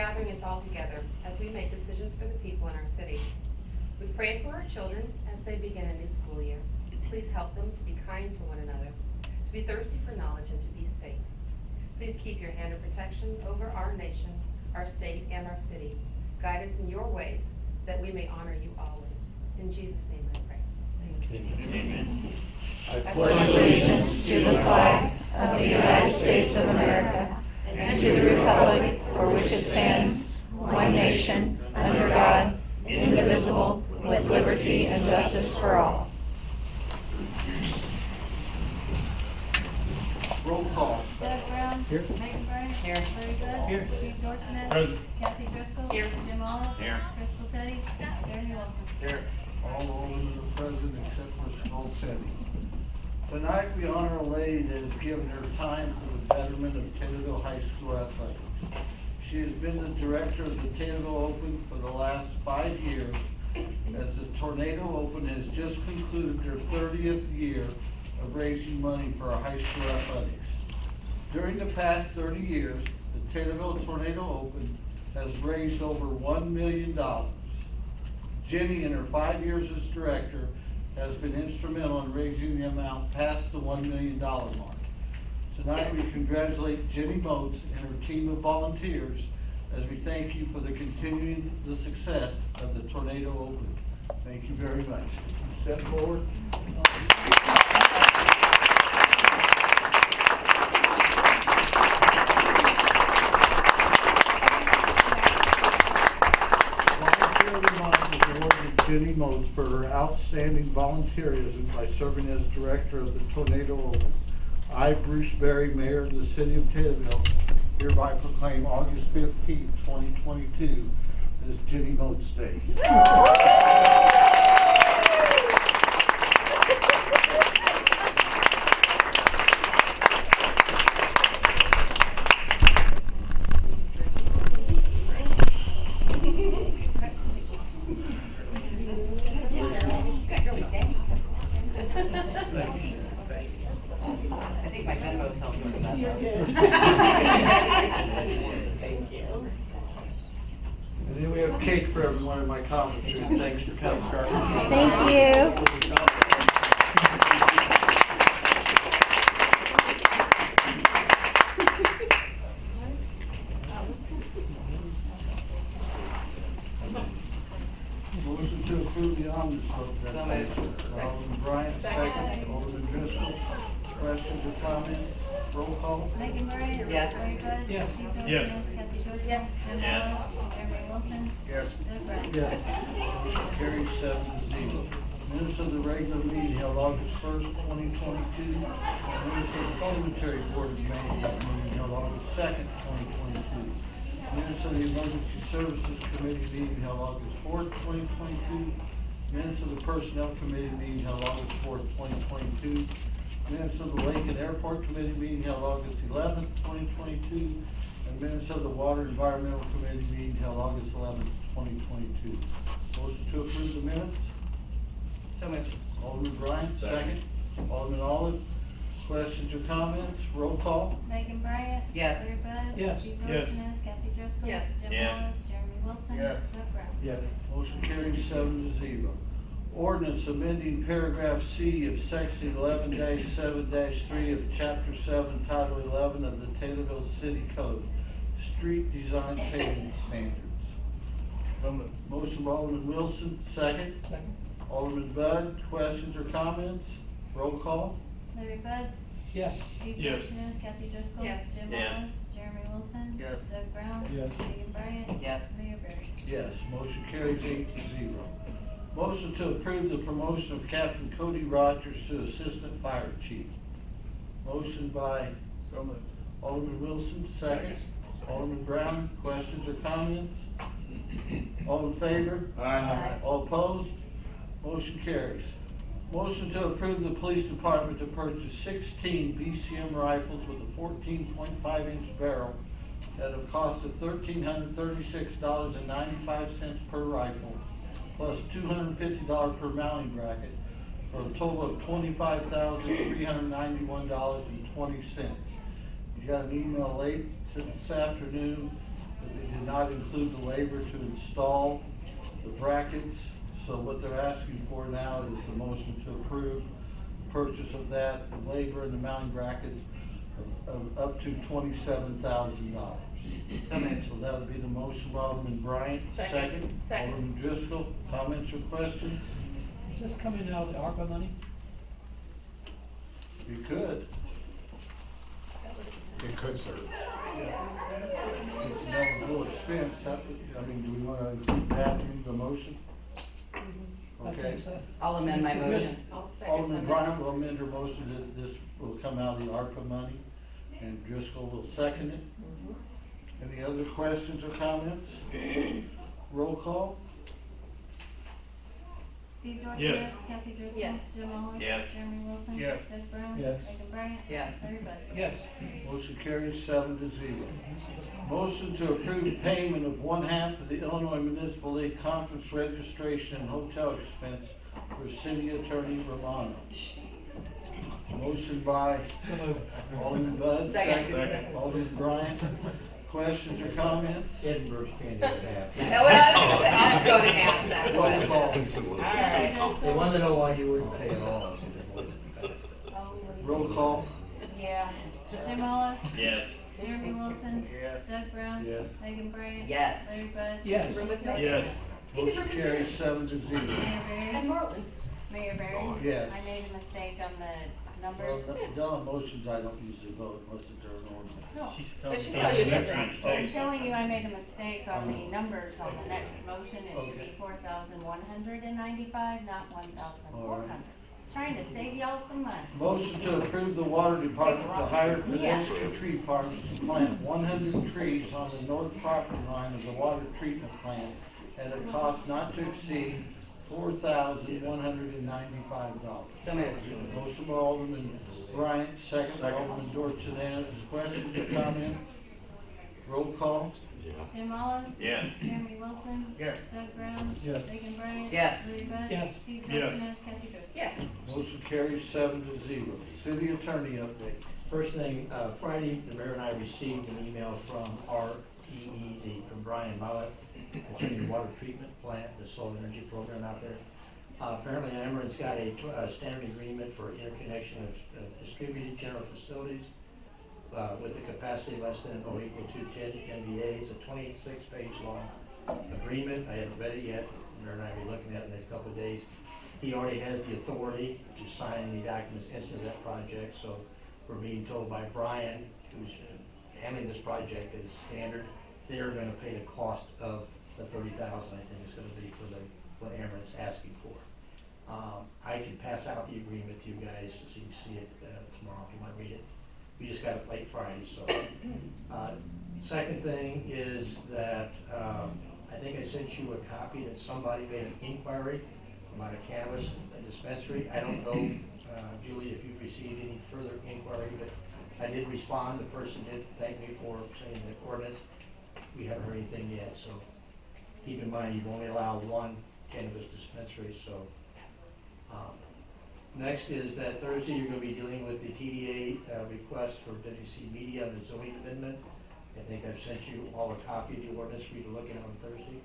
gathering us all together as we make decisions for the people in our city. We pray for our children as they begin a new school year. Please help them to be kind to one another, to be thirsty for knowledge, and to be safe. Please keep your hand of protection over our nation, our state, and our city. Guide us in your ways that we may honor you always. In Jesus' name I pray. Amen. I pledge allegiance to the flag of the United States of America and to the republic for which it stands, one nation, under God, indivisible, with liberty and justice for all. Roll call. Doug Brown. Here. Megan Bryant. Here. Larry Bud. Here. Steve Dorsones. Present. Kathy Driscoll. Here. Jim Olive. Here. Crystal Teddy. Jeremy Wilson. Here. All aldermen are present except for Skull Teddy. Tonight we honor a lady that has given her time for the betterment of Taylorville High School athletics. She has been the director of the Taylorville Open for the last 5 years, as the Tornado Open has just concluded their 30th year of raising money for our high school athletics. During the past 30 years, the Taylorville Tornado Open has raised over $1 million. Jenny, in her 5 years as director, has been instrumental in raising the amount past the $1 million mark. Tonight we congratulate Jenny Moats and her team of volunteers as we thank you for the continuing the success of the Tornado Open. Thank you very much. Step forward. Jenny Moats for her outstanding volunteerism by serving as director of the Tornado Open. I, Bruce Berry, Mayor of the City of Taylorville, hereby proclaim August 15, 2022 as Jenny Moats Day. I think my Venmo's helping with that. And then we have cake for everyone in my conference room. Thanks for coming, Carly. Thank you. Motion to approve the omnibus vote. So moved. Alderman Bryant, second. Alderman Driscoll. Questions or comments? Roll call. Megan Bryant. Yes. Larry Bud. Yes. Steve Dorsones. Yes. Kathy Driscoll. Yes. Jim Yes. Olive. Jeremy Wilson. Yes. Doug Brown. Motion carries 7-0. Minutes of the regular meeting held August 1st, 2022. Minutes of the parliamentary board of meeting held August 2nd, 2022. Minutes of the emergency services committee meeting held August 4th, 2022. Minutes of the personnel committee meeting held August 4th, 2022. Minutes of the Lake and Airport committee meeting held August 11th, 2022. And minutes of the Water Environmental Committee meeting held August 11th, 2022. Motion to approve the minutes. So moved. Alderman Bryant, second. Alderman Olive. Questions or comments? Roll call. Megan Bryant. Yes. Larry Bud. Yes. Steve Yes. Dorsones. Kathy Driscoll. Yes. Jim Yes. Olive. Jeremy Wilson. Yes. Doug Brown. Yes. Motion carries 7-0. Ordinance amending paragraph C of section 11-7-3 of chapter 7, title 11 of the Taylorville City Code, Street Design Pavement Standards. So moved. Motion by Alderman Wilson, second. Second. Alderman Bud, questions or comments? Roll call. Larry Bud. Yes. Steve Yes. Dorsones. Kathy Driscoll. Yes. Jim Yes. Olive. Jeremy Wilson. Yes. Doug Brown. Yes. Megan Bryant. Yes. Mayor Berry. Yes, motion carries 8-0. Motion to approve the promotion of Captain Cody Rogers to Assistant Fire Chief. Motion by So moved. Alderman Wilson, second. Alderman Brown, questions or comments? All in favor? Aye. All opposed? Motion carries. Motion to approve the police department to purchase 16 BCM rifles with a 14.5-inch barrel at a cost of $1,336.95 per rifle, plus $250 per mounting bracket, for a total of $25,391.20. You got an email late this afternoon but they did not include the labor to install the brackets. So what they're asking for now is the motion to approve purchase of that, the labor and the mounting brackets of up to $27,000. So moved. So that would be the motion by Alderman Bryant. Second. Alderman Driscoll, comments or questions? Is this coming out of the ARPA money? You could. It could, sir. It's an eligible expense. I mean, do we want to include that in the motion? I Okay. think so. I'll amend my It's a good- motion. I'll second Alderman that. Bryant will amend her motion that this will come out of the ARPA money, and Driscoll will second it. Any other questions or comments? Roll call? Steve Dorsones. Yes. Kathy Driscoll. Yes. Jim Olive. Yes. Jeremy Wilson. Yes. Doug Brown. Yes. Megan Bryant. Yes. Larry Bud. Yes. Motion carries 7-0. Motion to approve payment of one half of the Illinois Municipal League Conference registration and hotel expense for City Attorney Romano. Motion by So moved. Alderman Bud. Second. Alderman Bryant. Questions or comments? Edinburgh's candy would have. Now, what I was gonna say, I was gonna ask that Roll question. call. Kathy Driscoll. They wanted to know why you wouldn't pay at all. Roll call. Yeah. Jim Olive. Yes. Jeremy Wilson. Yes. Doug Brown. Yes. Megan Bryant. Yes. Larry Bud. Yes. Room with me? Yes. Motion carries 7-0. Mayor And Barry. Marlon. Mayor Barry. Yes. I made a mistake on the Well, numbers. on motions, I don't usually vote unless it's their normal. No. She's But she's telling telling you me something. to I'm say telling you, I made a mistake on the numbers on the next motion. It should Okay. be 4,195, not 1,400. Alright. Just trying to save y'all some money. Motion to approve the water department to hire Peninsula Tree Farms to plant 100 trees on the north property line of the water treatment plant at a cost not to exceed $4,195. So moved. Motion by Alderman Bryant, second by Alderman Dorsones. Questions or comments? Roll call. Jim Olive. Yes. Jeremy Wilson. Yes. Doug Brown. Yes. Megan Bryant. Yes. Larry Bud. Yes. Steve Yes. Dorsones. Kathy Driscoll. Yes. Motion carries 7-0. City attorney update. First thing, Friday, the mayor and I received an email from REED, from Brian Mallett, concerning the water treatment plant, the solar energy program out there. Apparently, Ameren's got a standard agreement for interconnection of distributed general facilities with a capacity less than or equal to 10 MVA. It's a 26-page long agreement. I haven't read it yet. The mayor and I will be looking at it in the next couple of days. He already has the authority to sign the documents instant of that project, so we're being told by Brian, who's handling this project as standard, they're going to pay the cost of the $30,000, I think it's going to be for what Ameren is asking for. I can pass out the agreement to you guys so you can see it tomorrow if you want to read it. We just got it late Friday, so. Second thing is that I think I sent you a copy that somebody made an inquiry about a cannabis dispensary. I don't know, Julie, if you've received any further inquiry, but I did respond. The person did thank me for saying the ordinance. We haven't heard anything yet, so keep in mind you only allow one cannabis dispensary. So next is that Thursday you're going to be dealing with the TDA request for WC Media and the zoning amendment. I think I've sent you all a copy of the ordinance for you to look at on Thursday.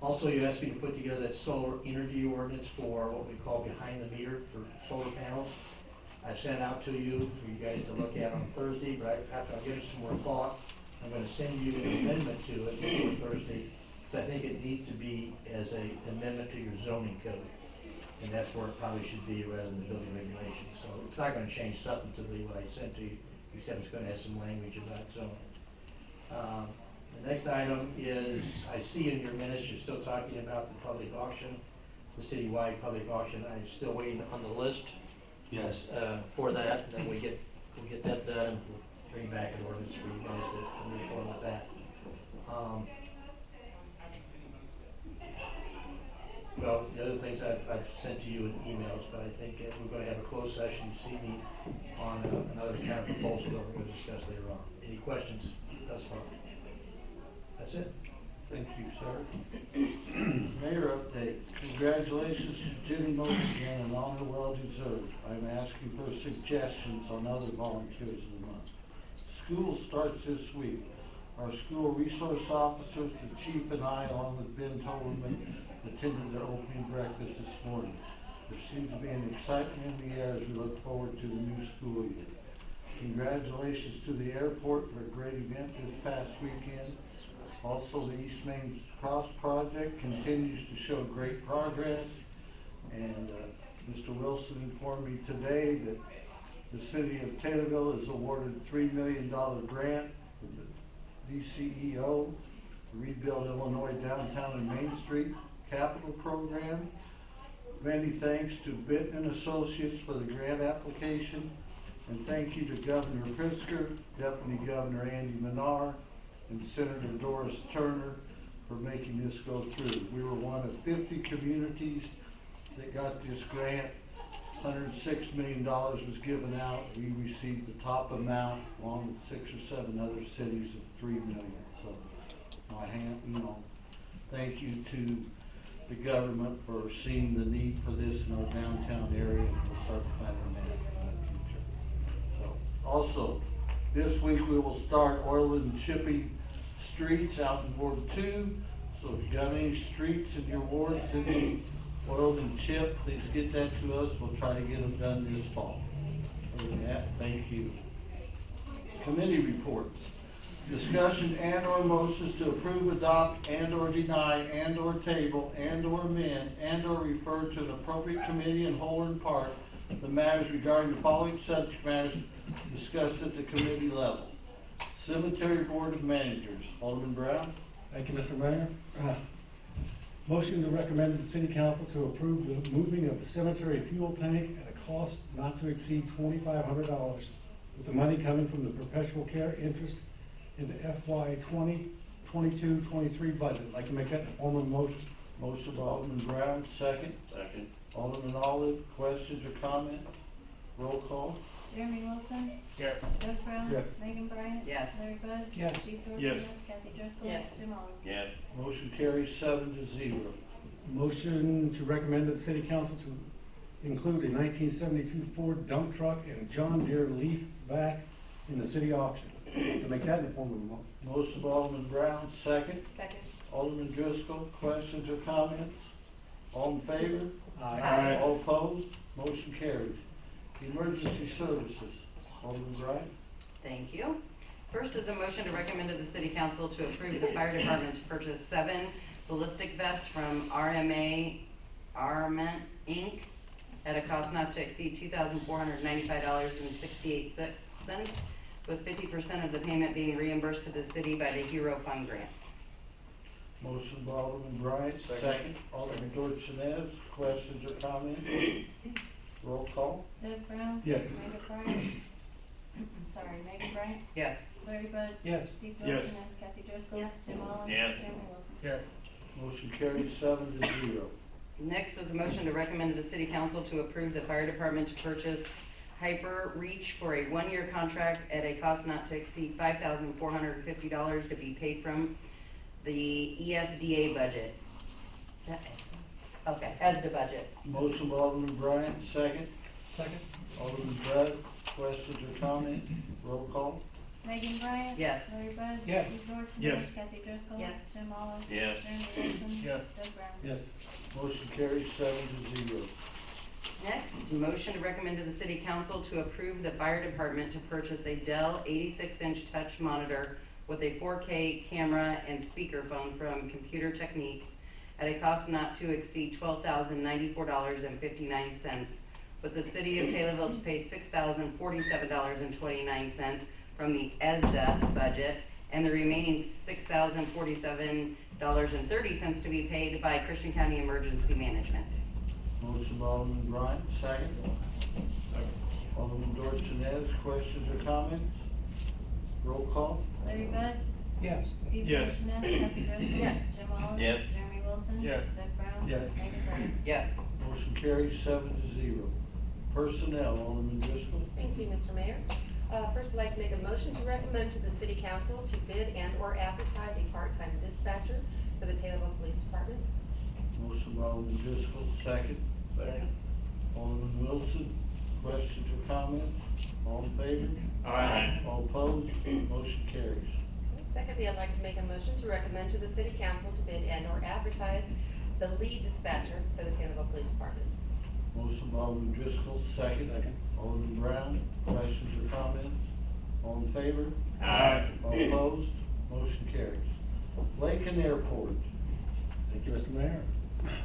Also, you asked me to put together that solar energy ordinance for what we call behind the meter for solar panels. I sent out to you for you guys to look at on Thursday, but after I give it some more thought, I'm going to send you an amendment to it before Thursday, because I think it needs to be as an amendment to your zoning code. And that's where it probably should be rather than the building regulations. So it's not going to change substantively what I sent to you, except it's going to have some language about zoning. The next item is, I see in your minutes, you're still talking about the public auction, the citywide public auction. I'm still waiting on the list. Yes. For that, then we'll get that done, and we'll bring back an ordinance for you guys to move forward with that. Well, the other things I've sent to you in emails, but I think we're going to have a closed session this evening on another kind of proposal that we're going to discuss later on. Any questions thus far? That's it. Thank you, sir. Mayor update. Congratulations to Jenny Moats again, an honor well deserved. I'm asking for suggestions on other volunteers of the month. School starts this week. Our school resource officers, the chief and I, along with Ben Taylorville, attended their opening breakfast this morning. There seems to be an excitement in the air as we look forward to the new school year. Congratulations to the airport for a great event this past weekend. Also, the East Main Cross project continues to show great progress. And Mr. Wilson informed me today that the city of Taylorville has awarded a $3 million grant for the DCEO to rebuild Illinois downtown and Main Street capital program. Many thanks to Bittman Associates for the grant application, and thank you to Governor Pritzker, Deputy Governor Andy Menard, and Senator Doris Turner for making this go through. We were one of 50 communities that got this grant. $106 million was given out. We received the top amount, along with 6 or 7 other cities of $3 million. So, thank you to the government for seeing the need for this in our downtown area, and we'll start planning that in the future. So, also, this week we will start oil and chipping streets out in Ward 2. So if you've got any streets in your wards that need oiled and chipped, please get that to us. We'll try to get them done this fall. Other than that, thank you. Committee reports. Discussion and/or motions to approve, adopt, and/or deny, and/or table, and/or amend, and/or refer to an appropriate committee in whole or in part the matters regarding the following subject matters discussed at the committee level. Cemetery Board of Managers. Alderman Brown. Thank you, Mr. Mayor. Motion to recommend to the City Council to approve the moving of the cemetery fuel tank at a cost not to exceed $2,500, with the money coming from the perpetual care interest in the FY 2022-23 budget. I'd like to make that in the form of a motion. Motion by Alderman Brown, second. Second. Alderman Olive, questions or comments? Roll call. Jeremy Wilson. Yes. Doug Brown. Yes. Megan Bryan. Yes. Larry Bud. Yes. Steve Dorsones. Yes. Kathy Driscoll. Yes. Jim Olive. Yes. Motion carries 7-0. Motion to recommend to the City Council to include a 1972 Ford dump truck and a John Deere leaf vac in the city auction. To make that in the form of a motion. Motion by Alderman Brown, second. Second. Alderman Driscoll, questions or comments? All in favor? Aye. All opposed? Motion carries. Emergency Services. Alderman Bryant. Thank you. First is a motion to recommend to the City Council to approve the fire department to purchase 7 ballistic vests from RMA Armament Inc. at a cost not to exceed $2,495.68, with 50% of the payment being reimbursed to the city by the Hero Fund grant. Motion by Alderman Bryant, second. Alderman Dorchenez, questions or comments? Roll call. Doug Brown. Yes. Megan Bryan. Megan Bryant. Yes. Larry Bud. Yes. Steve Yes. Dorsones. Kathy Driscoll. Yes. Jim Olive. Yes. Jeremy Wilson. Yes. Motion carries 7-0. Next is a motion to recommend to the City Council to approve the fire department to purchase Hyper Reach for a 1-year contract at a cost not to exceed $5,450 to be paid from the ESDA budget. Is that ESDA? Okay, ESDA budget. Motion by Alderman Bryant, second. Second. Alderman Bud, questions or comments? Roll call. Megan Bryan. Yes. Larry Bud. Yes. Steve Dorsones. Yes. Kathy Driscoll. Yes. Jim Olive. Yes. Jeremy Wilson. Yes. Doug Brown. Yes. Motion carries 7-0. Next, motion to recommend to the City Council to approve the fire department to purchase a Dell 86-inch touch monitor with a 4K camera and speakerphone from Computer Techniques at a cost not to exceed $12,094.59, with the City of Taylorville to pay $6,047.29 from the ESDA budget, and the remaining $6,047.30 to be paid by Christian County Emergency Management. Motion by Alderman Bryant, second. Alderman Dorchenez, questions or comments? Roll call. Larry Bud. Yes. Steve Yes. Dorsones. Kathy Driscoll. Yes. Jim Olive. Yes. Jeremy Wilson. Yes. Doug Brown. Yes. Megan Bryan. Yes. Motion carries 7-0. Personnel, Alderman Driscoll. Thank you, Mr. Mayor. First, I'd like to make a motion to recommend to the City Council to bid and/or advertise a part-time dispatcher for the Taylorville Police Department. Motion by Alderman Driscoll, second. Second. Alderman Wilson, questions or comments? All in favor? Aye. All opposed? Motion carries. Secondly, I'd like to make a motion to recommend to the city council to bid and/or advertise the lead dispatcher for the Taylorville Police Department. Motion by Alderman Driscoll, second. Second. Alderman Brown, questions or comments? All in favor? Aye. All opposed? Motion carries. Lake and Airport. Thank you, Mr. Mayor.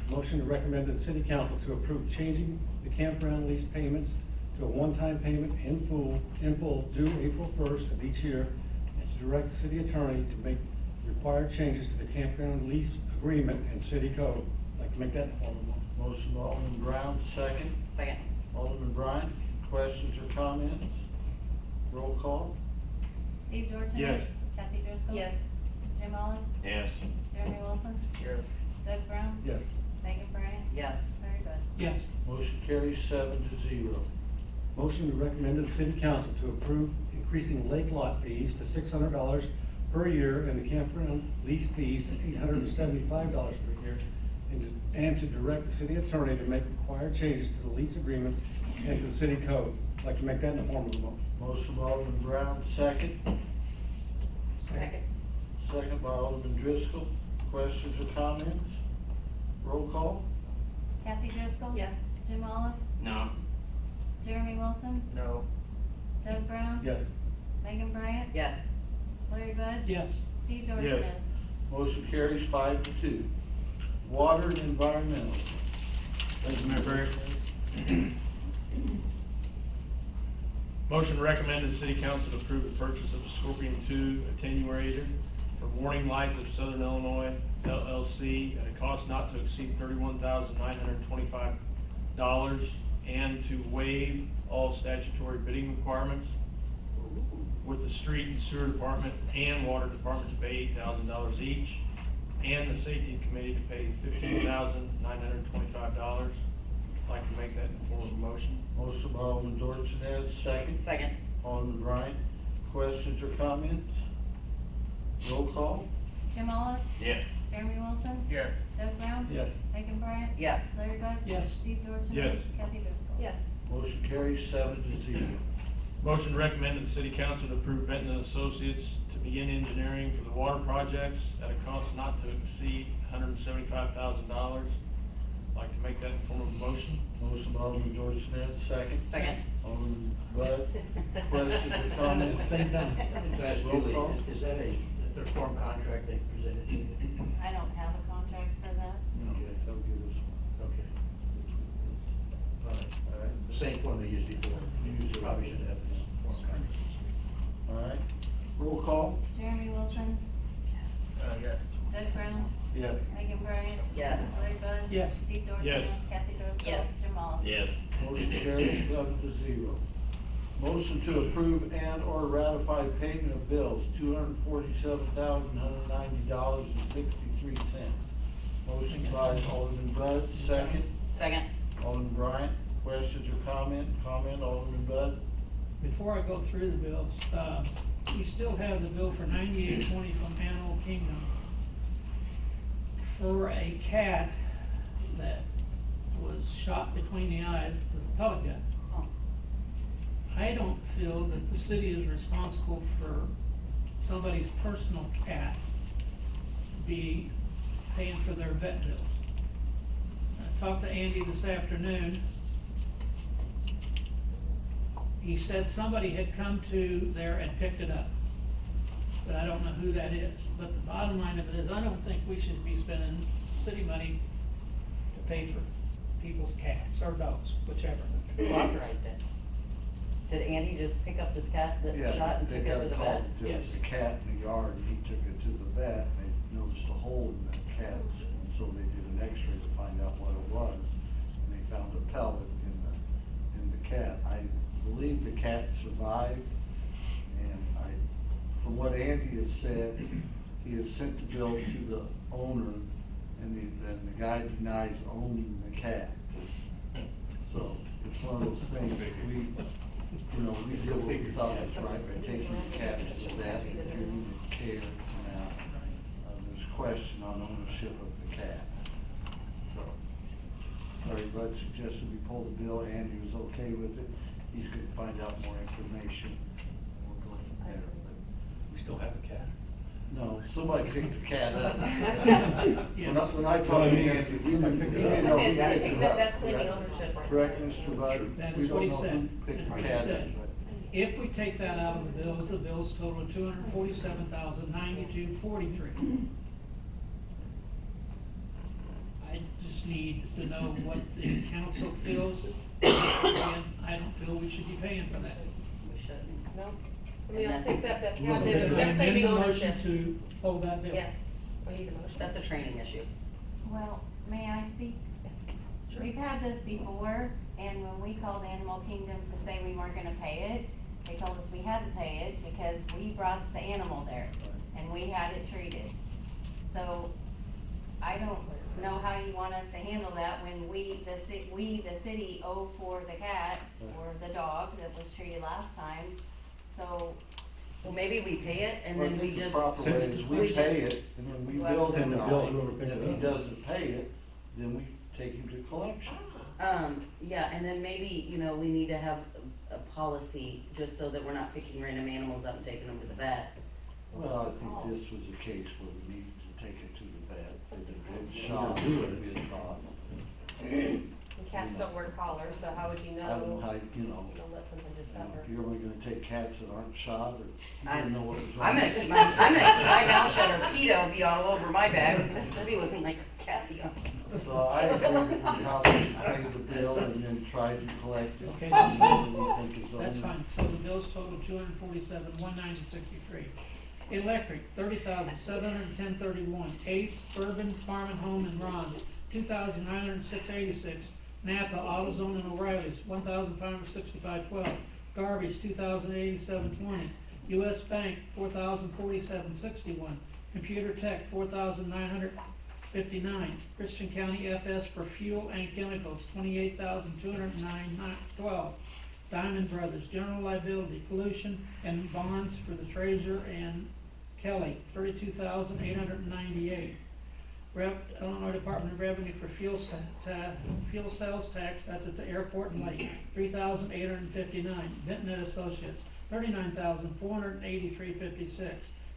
Motion to recommend to the city council to approve changing the campground lease payments to a one-time payment in full due April 1st of each year, and to direct the city attorney to make required changes to the campground lease agreement and city code. I'd like to make that in form of a motion. Motion by Alderman Brown, second. Second. Alderman Bryant, questions or comments? Roll call. Steve Dorsones. Yes. Kathy Driscoll. Yes. Jim Olive. Yes. Jeremy Wilson. Yes. Doug Brown. Yes. Megan Bryan. Yes. Larry Bud. Yes. Motion carries 7-0. Motion to recommend to the city council to approve increasing lake lot fees to $600 per year and the campground lease fees to $875 per year, and to direct the city attorney to make required changes to the lease agreements and to the city code. I'd like to make that in the form of a motion. Motion by Alderman Brown, second. Second. Second by Alderman Driscoll. Questions or comments? Roll call. Kathy Driscoll. Yes. Jim Olive. No. Jeremy Wilson. No. Doug Brown. Yes. Megan Bryan. Yes. Larry Bud. Yes. Steve Dorsones. Yes. Motion carries 5-2. Water and Environmental. Thank you, Mayor Perry. Motion to recommend to the city council to approve the purchase of a Scorpion 2 attenuator for Warning Lights of Southern Illinois LLC at a cost not to exceed $31,925, and to waive all statutory bidding requirements, with the street and sewer department and water department to pay $8,000 each, and the safety committee to pay $15,925. I'd like to make that in the form of a motion. Motion by Alderman Dorsones, second. Second. Alderman Bryant, questions or comments? Roll call. Jim Olive. Yes. Jeremy Wilson. Yes. Doug Brown. Yes. Megan Bryan. Yes. Larry Bud. Yes. Steve Dorsones. Yes. Kathy Driscoll. Yes. Motion carries 7-0. Motion to recommend to the city council to approve Benton and Associates to begin engineering for the water projects at a cost not to exceed $175,000. I'd like to make that in the form of a motion. Motion by Alderman Dorsones, second. Second. Alderman Bud, questions or comments? At the same time. That's Roll Julie, call. is that a form contract they presented to you? I don't have a contract for that. Okay, they'll give us Okay. All right. one. All right. The same form they used before. You usually probably should have this form contract. All right. Roll call. Jeremy Wilson. Yes. Doug Brown. Yes. Megan Bryan. Yes. Larry Bud. Yes. Steve Dorsones. Yes. Kathy Driscoll. Yes. Jim Olive. Yes. Motion carries 7-0. Motion to approve and/or ratify payment of bills, $247,190.63. Motion by Alderman Bud, second. Second. Alderman Bryant, questions or comment? Comment, Alderman Bud? Before I go through the bills, we still have the bill for $98.20 from Animal Kingdom for a cat that was shot between the eyes with a pellet gun. I don't feel that the city is responsible for somebody's personal cat be paying for their vet bills. I talked to Andy this afternoon. He said somebody had come to there and picked it up, but I don't know who that is. But the bottom line of it is, I don't think we should be spending city money to pay for people's cats or dogs, whichever. Who authorized it? Did Andy just pick up this cat that was shot and took it to the vet? There was a cat in the yard, and he took it to the vet, and they noticed a hole in the cat's, and so they did an x-ray to find out what it was, and they found a pellet in the cat. I believe the cat survived, and from what Andy has said, he has sent the bill to the owner, and the guy denies owning the cat. So it's one of those things that we deal with, we thought was right by taking the cat to the vet and giving it care. Now, there's a question on ownership of the cat. So, Larry Bud suggested we pull the bill. Andy was okay with it. He's going to find out more information. And we'll go from there. But We still have a cat. No, somebody picked the cat up. Yeah. When I talked to Andy, we didn't know who picked it up. That's claiming ownership. Correct, Mr. Bud? That We is what don't he know who said. picked That's the what he cat said. up. If we take that out of the bills total $247,092.43. I just need to know what the council feels. Again, I don't feel we should be paying for that. We shouldn't. No? Somebody else And picks that's- up that So cat, then I they're amend claiming the ownership. motion to hold that bill. Yes. I need a motion. That's a training issue. Well, may I speak? We've had this before, and when we called Animal Kingdom to say we weren't gonna pay it, they told us we had to pay it because we brought the animal there, and we had it treated. So, I don't know how you want us to handle that when we, the city owe for the cat or the dog that was treated last time, so. Well, maybe we pay it and Well, I then we think the just. proper way is we we pay just- it, and then we Well, bill Send him the bill out. whoever picked If it he up. doesn't pay it, then we take him to collection. Yeah, and then maybe, we need to have a policy, just so that we're not picking random animals up and taking them to the vet. Well, I think this was a case where we needed to take it to the vet, for the good shot, do it. we had thought. And cats don't wear collars, so how would you know? I don't know how, You know, let something just suffer. if you're only gonna take cats that aren't shot, or you I- didn't know what was wrong. I'm gonna keep my mouth shut, or PETA will be all over my back. I'll be looking like a cat. So I agree that we probably should pay the bill and then try to collect it. Okay, that's fine. Whatever we think is That's owed. fine, so the bills total $247,190.63. Electric, $30,710.31. Ace Urban Farm and Home and Ron, $2,906.86. Napa AutoZone and O'Reilly's, $1,565.12. Garbage, $2,087.20. US Bank, $4,047.61. Computer Tech, $4,959. Christian County FS for fuel and chemicals, $28,209.12. Diamond Brothers, general liability, pollution, and bonds for the Treasurer and Kelly, $32,898. Illinois Department of Revenue for fuel sales tax, that's at the airport and lake, $3,859. Benton Associates, $39,483.56.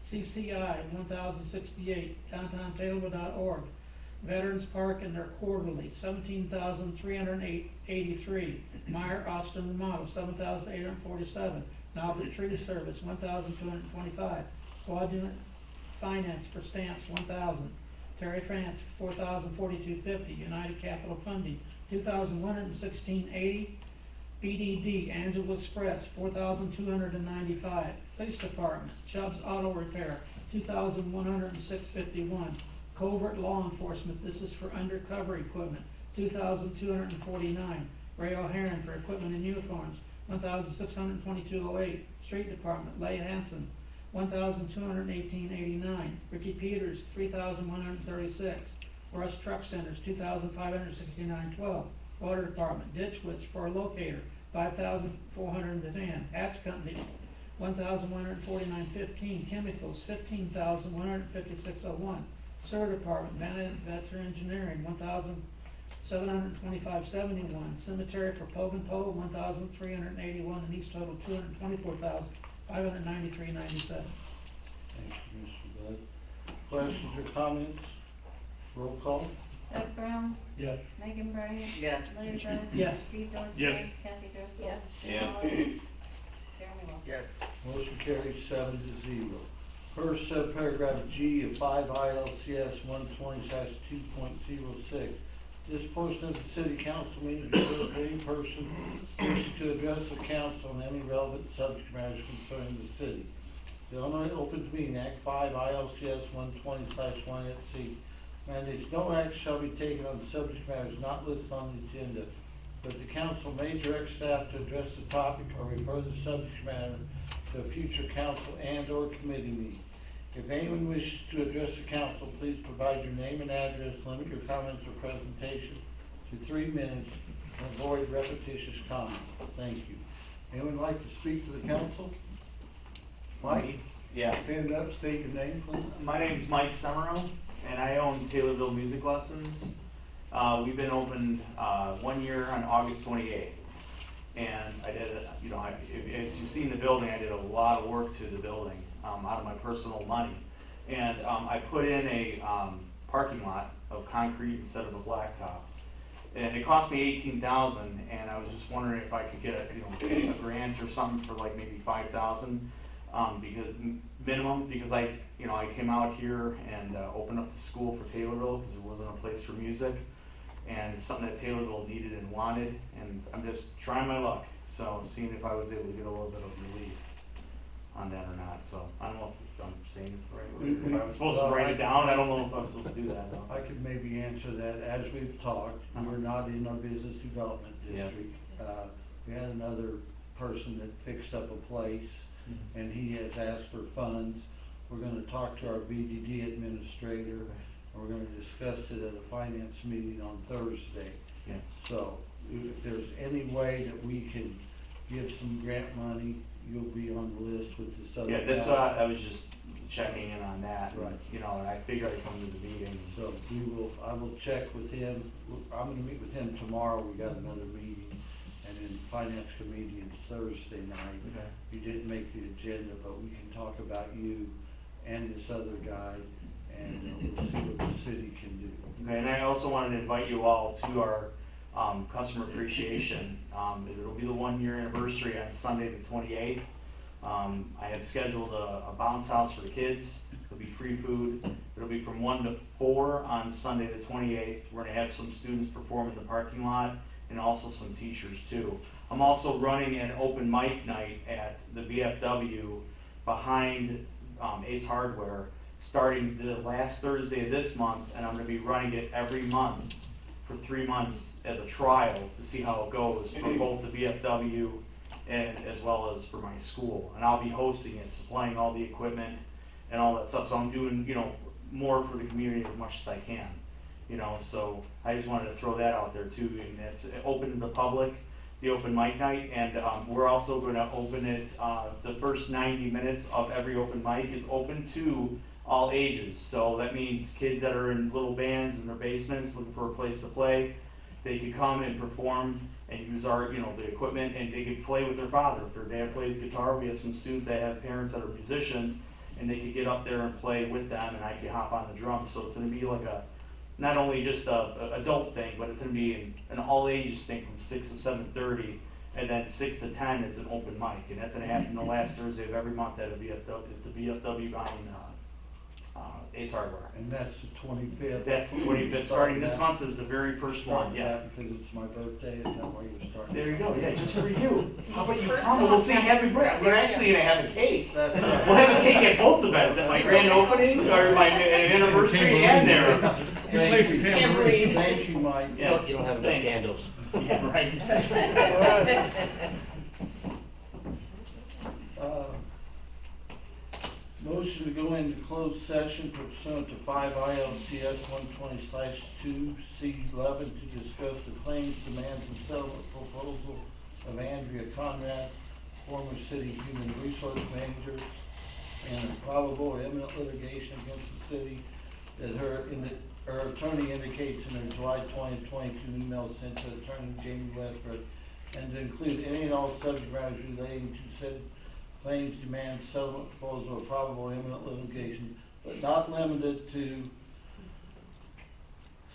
CCI, $1,068. Downtown Taylorville.org. Veterans Park and their quarterly, $17,383. Meyer Austin Remodel, $7,847. Nobbit Tree Service, $1,225. Quadrant Finance for stamps, $1,000. Terry France, $4,042.50. United Capital Funding, $2,116.80. BDD Angelo Express, $4,295. Police Department, Chubb's Auto Repair, $2,106.51. Covert Law Enforcement, this is for undercover equipment, $2,249. Ray O'Haron for equipment and uniforms, $1,622.08. Street Department, Leigh Hanson, $1,218.89. Ricky Peters, $3,136. Rush Truck Centers, $2,569.12. Water Department, Ditch Witch for a locator, $5,410. Hatch Company, $1,149.15. Chemicals, $15,156.01. Sewer Department, Veteran Engineering, $1,725.71. Cemetery for Pogue and Poe, $1,381, and each total $224,593.97. Thank you, Mr. Bud. Questions or comments? Roll call? Doug Brown, Yes. Megan Bryan. Yes. Larry Bud. Yes. Steve Dorsones. Yes. Kathy Driscoll. Yes. Jim Yes. Oliver. Jeremy Wilson. Yes. Motion carries 7-0. Per subparagraph G of 5 ILCS 120-2.06, this portion of the city council meeting is reserved for any person wishing to address the council on any relevant subject matters concerning the city. The Illinois Open Meeting Act 5 ILCS 120/1 mandates no action shall be taken on the subject matters not listed on the agenda, but the council may direct staff to address the topic or refer the subject matter to a future council and/or committee meeting. If anyone wishes to address the council, please provide your name and address, limit your comments or presentation to 3 minutes, and avoid repetitious comments. Thank you. Anyone like to speak to the council? Mike? Yeah, Stand up, state your name, please. my name's Mike Summerow, and I own Taylorville Music Lessons. We've been open 1 year on August 28th. And I did, as you see in the building, I did a lot of work to the building out of my personal money. And I put in a parking lot of concrete instead of a blacktop. And it cost me $18,000, and I was just wondering if I could get a grant or something for like maybe $5,000, because minimum, because I came out here and opened up the school for Taylorville because there wasn't a place for music, and it's something that Taylorville needed and wanted, and I'm just trying my luck. So seeing if I was able to get a little bit of relief on that or not. So I don't know if I'm saying it the right way. If I was supposed to write it down, I don't know if I was supposed to do that. So. I could maybe answer that. As we've talked, we're not in our business development district. We had another person that fixed up a place, and he has asked for funds. We're gonna talk to our BDD administrator, and we're gonna discuss it at a finance meeting on Thursday. Yeah. So if there's any way that we can give some grant money, you'll be on the list with this other. Yeah, that's why I was just checking in on that. Right. And I figured I'd come to the meeting. So I will check with him. I'm gonna meet with him tomorrow. We got another meeting, and then finance committee is Thursday night. Okay. You didn't make the agenda, but we can talk about you and this other guy, and we'll see what the city can do. Okay, and I also wanted to invite you all to our customer appreciation. It'll be the 1-year anniversary on Sunday the 28th. I have scheduled a bounce house for the kids. It'll be free food. It'll be from 1 to 4 on Sunday the 28th. We're gonna have some students perform in the parking lot and also some teachers too. I'm also running an open mic night at the VFW behind Ace Hardware starting the last Thursday of this month, and I'm gonna be running it every month for 3 months as a trial to see how it goes for both the VFW and as well as for my school. And I'll be hosting it, supplying all the equipment and all that stuff. So I'm doing, more for the community as much as I can. So I just wanted to throw that out there too. And it's open to the public, the open mic night. And we're also going to open it, the first 90 minutes of every open mic is open to all ages. So that means kids that are in little bands in their basements looking for a place to play, they could come and perform and use our, the equipment, and they could play with their father. If their dad plays guitar, we have some students that have parents that are musicians, and they could get up there and play with them, and I could hop on the drums. So it's going to be like not only just a adult thing, but it's going to be an all ages thing from 6 to 7:30, and then 6 to 10 is an open mic, and that's going to happen the last Thursday of every month at the VFW behind Ace Hardware. And that's the 25th. That's the 25th. Starting this month is the very first one. Yeah. Because it's my birthday, and that's why you're starting. There you go. Yeah, just for you. How about you First come and off, we'll sing happy birthday. We're actually gonna have a cake. That's We'll right. have a cake at both events, at my grand opening or my anniversary and there. Thank you. Tambourine. Thank you, Mike. Yeah. You don't have enough Thanks. candles. Yeah, right. Motion to go into closed session pursuant to 5 ILCS 120/2C11 to discuss the claims, demands, and settlement proposal of Andrea Conrad, former city human resource manager, and probable or imminent litigation against the city that her attorney indicates in her July 2022 email sent to attorney Jamie Westbrook, and to include any and all subject matters relating to said claims, demands, settlement proposal, or probable or imminent litigation, but not limited to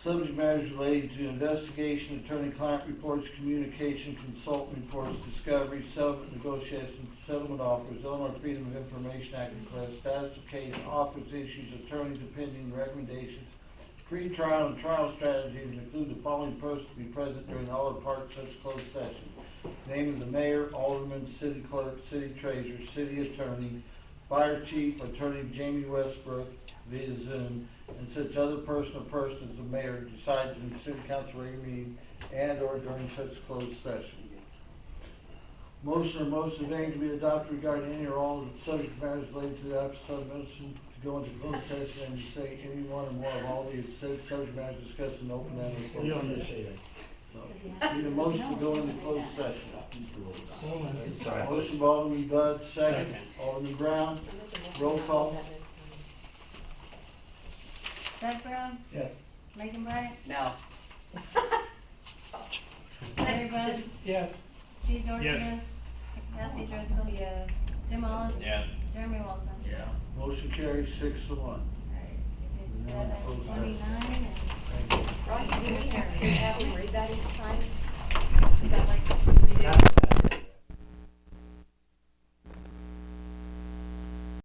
subject matters relating to investigation, attorney-client reports, communication, consultant reports, discovery, settlement negotiations, settlement offers, Illinois Freedom of Information Act request, status of case, offers, issues, attorney opinion, recommendations, pre-trial and trial strategies, include the following persons to be present during all or part of such closed session: name of the mayor, alderman, city clerk, city treasurer, city attorney, fire chief, attorney Jamie Westbrook via Zoom, and such other person or persons the mayor decides in the city council regular meeting and or during such closed session. Motion or motion of any to be adopted regarding any or all of the subject matters related to the office of motion to go into closed session and to say any one or more of all the said subject matters discussed in open and closed You don't need to session. say that. So, need a motion to go into closed session. Sorry. Motion by Alderman Bud, second. Alderman Brown, roll call. Doug Brown, Yes. Megan Bryant, No. Larry Bud, Yes. Steve Dorsones, Kathy Driscoll, Yes. Jim Olive, Yeah. Jeremy Wilson. Yeah. Motion carries 6-1. Alright, it is Now, close 7:29 session. and Thank you. Rocky, do we have to have him read that each time?